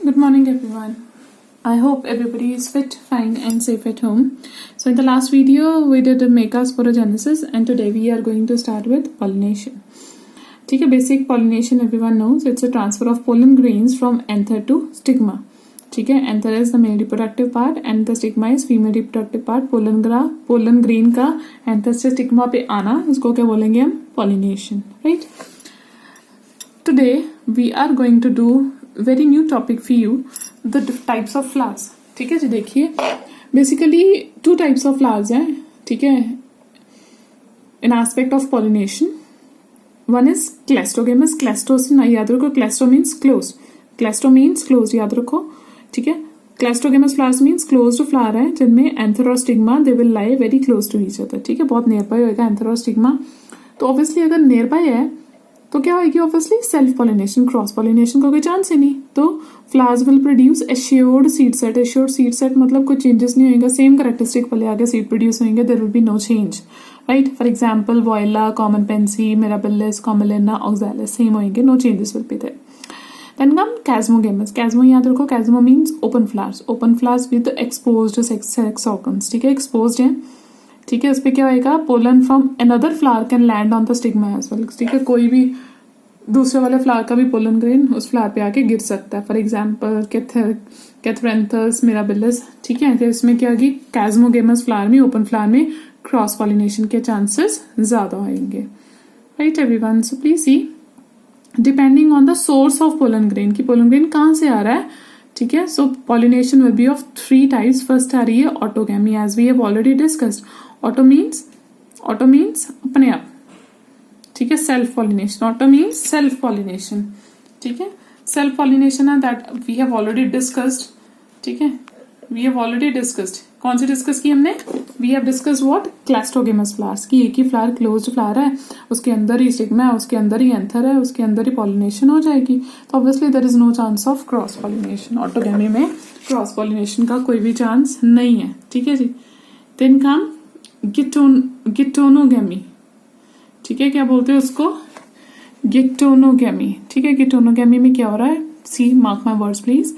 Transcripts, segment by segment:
Good morning, everyone. I hope everybody is fit, fine, and safe at home. So, in the last video, we did megasporogenesis, and today we are going to start with pollination. ठीक है, basic pollination everyone knows. It's a transfer of pollen grains from anther to stigma. ठीक है, anther is the male reproductive part and the stigma is female reproductive part. pollen grain का anther से stigma पे आना, इसको क्या बोलेंगे हम? Pollination, right? Today we are going to do very new topic for you, the types of flowers. ठीक है जी, देखिए basically two types of flowers हैं. ठीक है, in aspect of pollination. One is cleistogamous. Cleisto से ना याद रखो, cleisto means close. Cleisto means close, याद रखो. ठीक है, cleistogamous flowers means closed flower है जिनमें एंथर और stigma they will lie very close to each other. ठीक है, बहुत नियर बाय होगा एंथर और स्टिग्मा. तो ऑब्वियसली अगर नियर बाय है तो क्या होगी? Obviously self pollination. Cross pollination का कोई चांस ही नहीं. तो flowers will produce assured seed set. Assured seed set मतलब कोई चेंजेस नहीं होगा, सेम कैरेक्टरिस्टिक वाले आगे सीड प्रोड्यूस होंगे. There will be no change, right. For example Viola, common pansy, Mirabilis, Commelina, Oxalis same होंगे, no changes will be there. Then come chasmogamous. Chasmo याद रखो, chasmo means open flowers. Open flowers with exposed sex organs. ठीक है, exposed है. ठीक है, उस पर क्या होगा? Pollen from another flower can land on the stigma as well. ठीक है, कोई भी दूसरे वाले फ्लावर का भी पोलन ग्रेन उस फ्लावर पे आके गिर सकता है. For example Catharanthus, Mirabilis. ठीक है, तो इसमें क्या होगी? कैस्मोगेमस फ्लावर में, ओपन फ्लावर में क्रॉस पॉलिनेशन के चांसेस ज्यादा होंगे, right everyone. So please see, depending on the source of pollen grain, की पोलन ग्रेन कहाँ से आ रहा है. ठीक है, so pollination will be of three types. First आ रही है autogamy, as we have already discussed. Auto means अपने आप. ठीक है, self pollination. Auto means self pollination. ठीक है, सेल्फ पॉलिनेशन है that we have already discussed. ठीक है, वी हैव ऑलरेडी डिस्कस्ड. कौन सी डिस्कस की हमने? We have discussed what? Cleistogamous flowers की. एक ही फ्लावर क्लोज्ड फ्लावर है, उसके अंदर ही स्टिग्मा है, उसके अंदर ही एंथर है, उसके अंदर ही पॉलिनेशन हो जाएगी. तो obviously there is no chance of cross pollination. Autogamy में क्रॉस पॉलिनेशन का कोई भी चांस नहीं है. ठीक है जी. Then come गिटोनोगैमी. ठीक है, क्या बोलते हैं उसको? गिटोनोगैमी. ठीक है, गिटोनोगैमी में क्या हो रहा है? See, mark my words please.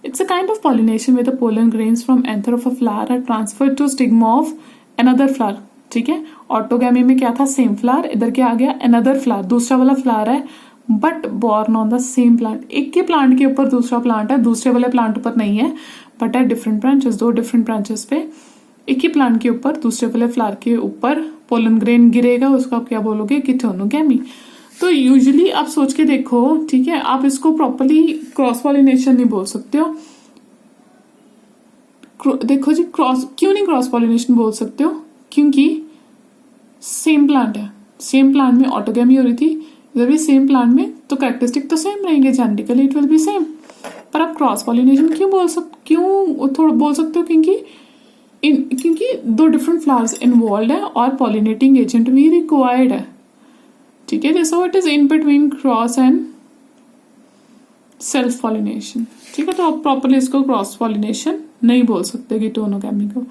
It's a kind of pollination where the pollen grains from anther of a flower are transferred to stigma of another flower. ठीक है, ऑटोगैमी में क्या था? Same flower. इधर क्या आ गया? अनदर फ्लावर, दूसरा वाला फ्लावर है but borne on the same plant. एक के प्लांट के ऊपर दूसरा प्लांट है, दूसरे वाले प्लांट ऊपर नहीं है, बट है डिफरेंट ब्रांचेस. दो डिफरेंट ब्रांचेस पे एक ही प्लांट के ऊपर दूसरे वाले फ्लावर के ऊपर पोलन ग्रेन गिरेगा, उसको आप क्या बोलोगे? गिटोनोगैमी. तो यूजुअली आप सोच के देखो, ठीक है, आप इसको प्रॉपरली क्रॉस पॉलिनेशन नहीं बोल सकते हो. देखो जी, क्यों नहीं क्रॉस पॉलिनेशन बोल सकते हो? क्योंकि सेम प्लांट है, सेम प्लांट में ऑटोगैमी हो रही थी, इधर भी सेम प्लांट में, तो कैरेक्टरिस्टिक तो सेम रहेंगे, genetically it will be same. पर आप क्रॉस पॉलिनेशन क्यों बोल सकते हो? क्योंकि दो डिफरेंट फ्लावर्स इन्वॉल्व है और पॉलिनेटिंग एजेंट भी रिक्वायर्ड है. ठीक है, so it is in between cross and self pollination. ठीक है, तो आप प्रॉपरली इसको क्रॉस पॉलिनेशन नहीं बोल सकते गिटोनोगैमी को.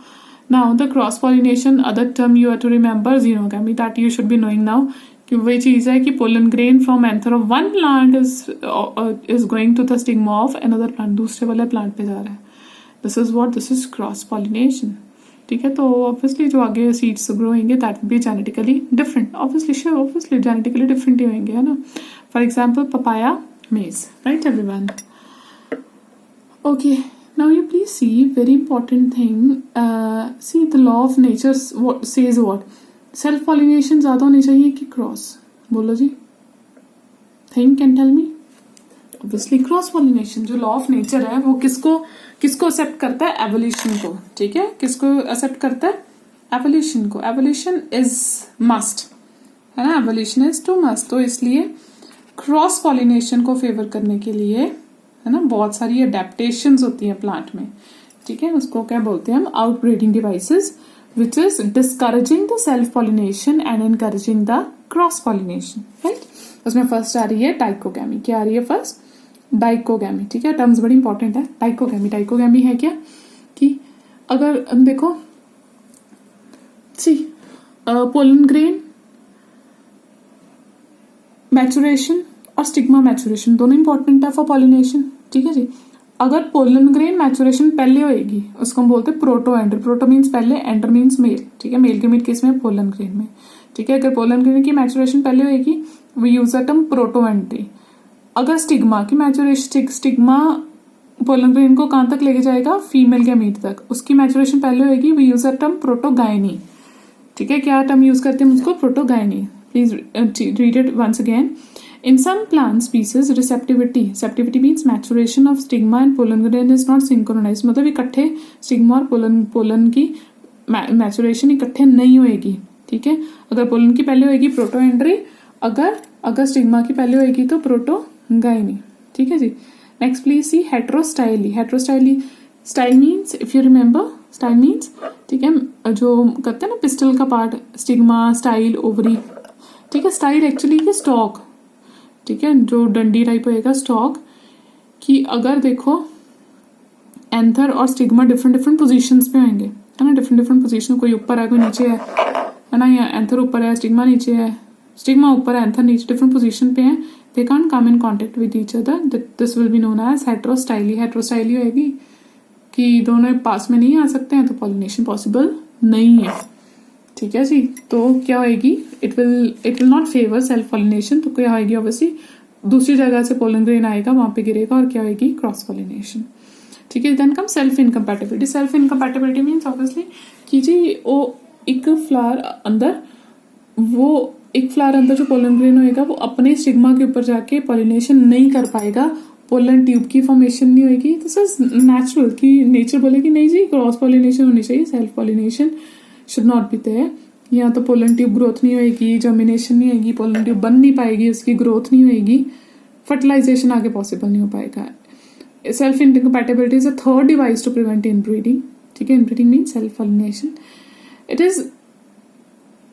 Now the cross pollination other term you are to remember, xenogamy, that you should be knowing now. कि वही चीज है कि pollen grain from anther of one plant is going to the stigma of another plant, दूसरे वाले plant पे जा रहा है. This is cross pollination. ठीक है, तो ऑब्वियसली जो आगे सीड्स ग्रो होंगे that be genetically different. Obviously genetically different ही होंगे, है ना. For example papaya, maize, right everyone. Okay, now you please see, very important thing. See the law of nature says what? Self pollination ज्यादा होनी चाहिए कि cross? बोलो जी, think and tell me. Obviously cross pollination. जो law of nature है वो किसको एक्सेप्ट करता है? एवोल्यूशन को. ठीक है, किसको एक्सेप्ट करता है? एवोल्यूशन को. एवोल्यूशन इज मस्ट, है ना. Evolution is too must. तो इसलिए क्रॉस पॉलिनेशन को फेवर करने के लिए, है ना, बहुत सारी अडेप्टेशंस होती हैं प्लांट में. ठीक है, उसको क्या बोलते हैं हम? Outbreeding devices which is discouraging the self pollination and encouraging the cross pollination, right. उसमें फर्स्ट आ रही है डाइकोगैमी. क्या आ रही है फर्स्ट? डाइकोगैमी. ठीक है, टर्म्स बड़ी इंपॉर्टेंट है. डाइकोगैमी है क्या? कि अगर देखो, सी, पोलन ग्रेन मैचुरेशन और स्टिग्मा मैचुरेशन दोनों इंपॉर्टेंट है फॉर पॉलिनेशन. ठीक है जी. अगर पोलन ग्रेन मैचुरेशन पहले होएगी उसको हम बोलते हैं प्रोटो एंटर। प्रोटो मीन्स पहले, एंटर मीन्स मेल, ठीक है, मेल के मीट किस में, पोलन ग्रेन में, ठीक है। अगर पोलन ग्रेन की मैचुरेशन पहले होएगी we use the term protandry. अगर स्टिग्मा की मैचुरेशन, स्टिग्मा पोलन ग्रेन को कहां तक लेके जाएगा, फीमेल के मीट तक, उसकी मैचुरेशन पहले होएगी we use the term protogyny, ठीक है। क्या टर्म यूज करते हैं उसको, protogyny. Please read it once again. In some plant species, receptivity means maturation of stigma and pollen grain is not synchronized। मतलब इकट्ठे स्टिग्मा और पोलन की मैचुरेशन इकट्ठे नहीं होएगी, ठीक है। अगर पोलन की पहले होएगी प्रोटो एंट्री, अगर स्टिग्मा की पहले होएगी तो प्रोटोगाइनी, ठीक है जी। Next please see heterostyly. Heterostyly, style means, if you remember, style means, ठीक है, जो कहते हैं ना पिस्टल का पार्ट, स्टिग्मा, स्टाइल, ओवरी, ठीक है। स्टाइल एक्चुअली की स्टॉक, ठीक है, जो डंडी टाइप होएगा स्टॉक की। अगर देखो एंथर और स्टिग्मा डिफरेंट पोजीशंस पे होंगे, है ना, डिफरेंट पोजीशन, कोई ऊपर है कोई नीचे है ना, या एंथर ऊपर है स्टिग्मा नीचे है, स्टिग्मा ऊपर है एंथर नीचे, डिफरेंट पोजीशन पे है, they can't come in contact with each other, this will be known as heterostyly. Heterostyly होएगी कि दोनों पास में नहीं आ सकते हैं तो पॉलिनेशन पॉसिबल नहीं है, ठीक है जी। तो क्या होएगी, it will not favour self pollination, तो क्या होएगी, ऑब्वियसली दूसरी जगह से पोलन ग्रेन आएगा वहां पे गिरेगा और क्या होएगी, क्रॉस पॉलिनेशन, ठीक है। Then come self incompatibility. Self incompatibility means obviously कि जी वो एक फ्लावर अंदर जो पोलन ग्रेन होएगा वो अपने स्टिग्मा के ऊपर जाके पॉलिनेशन नहीं कर पाएगा, पोलन ट्यूब की फॉर्मेशन नहीं होगी। दिस इज नेचुरल, कि नेचर बोलेगी नहीं जी क्रॉस पॉलिनेशन होनी चाहिए, self pollination should not be there. या तो पोलन ट्यूब ग्रोथ नहीं होएगी, जर्मिनेशन नहीं होगी, पोलन ट्यूब बन नहीं पाएगी, उसकी ग्रोथ नहीं होएगी, फर्टिलाइजेशन आगे पॉसिबल नहीं हो पाएगा। Self incompatibility is a third device to prevent inbreeding, ठीक है। Inbreeding means self pollination. It is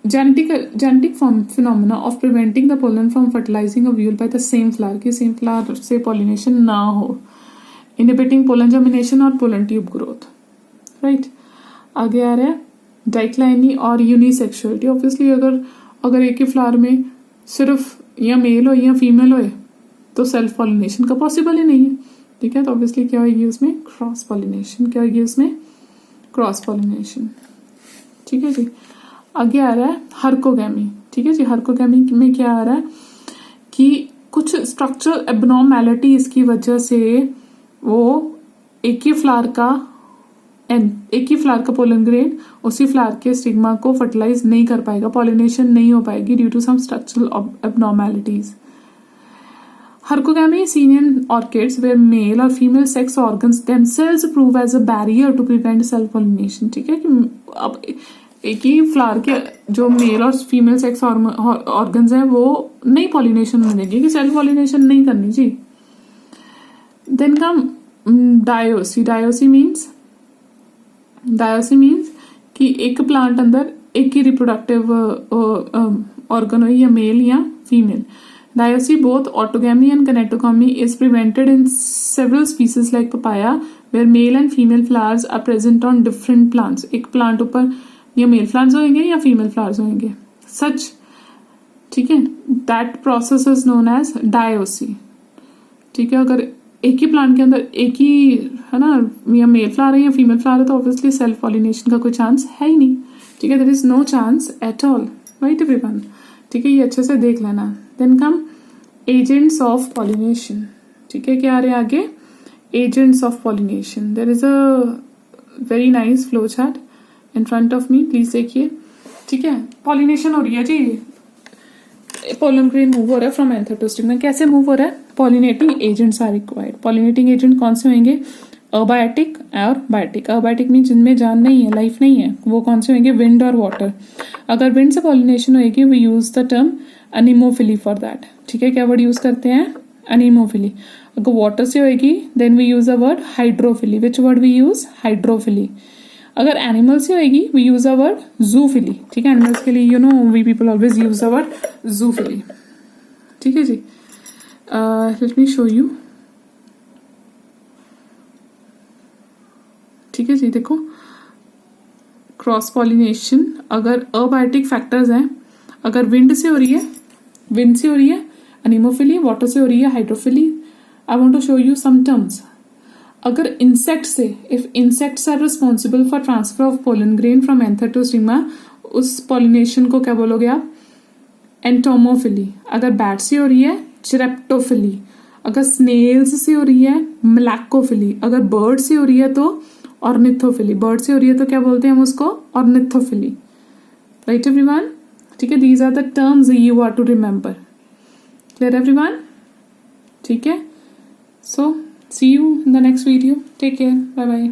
genetic phenomena of preventing the pollen from fertilizing a ovule by the same flower, कि same flower से pollination ना हो, inhibiting pollen germination और pollen tube growth, right। आगे आ रहा है डाइक्लाइनी और unisexuality. Obviously अगर एक ही फ्लावर में सिर्फ या मेल हो या फीमेल हो तो सेल्फ पॉलिनेशन का पॉसिबल ही नहीं है, ठीक है। तो ऑब्वियसली क्या होगी उसमें, क्रॉस पॉलिनेशन। क्या होगी उसमें, क्रॉस पॉलिनेशन, ठीक है जी। आगे आ रहा है हर्कोगैमी, ठीक है जी। हर्कोगैमी में क्या आ रहा है कि कुछ स्ट्रक्चरल एबनॉर्मैलिटी इसकी वजह से वो एक ही फ्लावर का पोलन ग्रेन उसी फ्लावर के स्टिग्मा को फर्टिलाइज नहीं कर पाएगा, पॉलिनेशन नहीं हो पाएगी due to some structural abnormalities. Hercogamy is seen in orchids where male or female sex organs themselves prove as a barrier to prevent self pollination, ठीक है। कि अब एक ही फ्लावर के जो मेल और फीमेल सेक्स ऑर्गन्स हैं वो नहीं पॉलिनेशन होने देंगे, कि सेल्फ पॉलिनेशन नहीं करनी जी। Then come डायोसी। डायोसी मीन्स कि एक प्लांट अंदर एक ही रिप्रोडक्टिव ऑर्गन हो, या मेल या female. Diocy, both orthogamy and kinetogamy, is prevented in several species like papaya, where male and female flowers are present on different plants. एक प्लांट ऊपर या मेल फ्लावर्स होंगे या फीमेल फ्लावर्स होंगे, सच, ठीक है। That process is known as dioecy, ठीक है। अगर एक ही प्लांट के अंदर एक ही है ना, या मेल फ्लावर है या फीमेल फ्लावर है तो ऑब्वियसली सेल्फ पॉलिनेशन का कोई चांस है ही नहीं, ठीक है। There is no chance at all, right everyone, ठीक है। ये अच्छे से देख लेना। Then come agents of pollination, ठीक है। क्या आ रहे हैं आगे, agents of pollination. There is a very nice flow chart in front of me, please देखिए, ठीक है। पॉलिनेशन हो रही है जी, पोलन ग्रेन मूव हो रहा है फ्रॉम एंथर टू स्टिग्मा। कैसे मूव हो रहा है, pollinating agents are required. Pollinating agent कौन से होंगे, अबायोटिक और बायोटिक। अबायोटिक मीन जिनमें जान नहीं है, लाइफ नहीं है, वो कौन से होंगे, विंड और वाटर। अगर विंड से पॉलिनेशन होगी we use the term anemophily for that, ठीक है। क्या वर्ड यूज करते हैं, अनीमोफिली। अगर वाटर से होगी then we use the word hydrophily. Which word we use, hydrophily. अगर एनिमल से होगी we use the word zoophily, ठीक है। एनिमल्स के लिए you know we people always use the word zoophily, ठीक है जी। लेट मी शो यू, ठीक है जी। देखो क्रॉस पॉलिनेशन अगर अबायोटिक फैक्टर्स हैं, अगर विंड से हो रही है अनीमोफिली, वाटर से हो रही है hydrophily. I want to show you some terms. अगर इंसेक्ट से, if insects are responsible for transfer of pollen grain from anther to stigma, उस पॉलिनेशन को क्या बोलोगे आप? एंटोमोफिली। अगर बैट से हो रही है, चिरेप्टोफिली। अगर स्नेल्स से हो रही है, मलैकोफिली। अगर बर्ड से हो रही है तो ऑर्निथोफिली। बर्ड से हो रही है तो क्या बोलते हैं हम उसको? ऑर्निथोफिली। Right everyone? ठीक है, these are the terms you are to remember. Clear everyone? ठीक है, so see you in the next video. Take care, bye bye.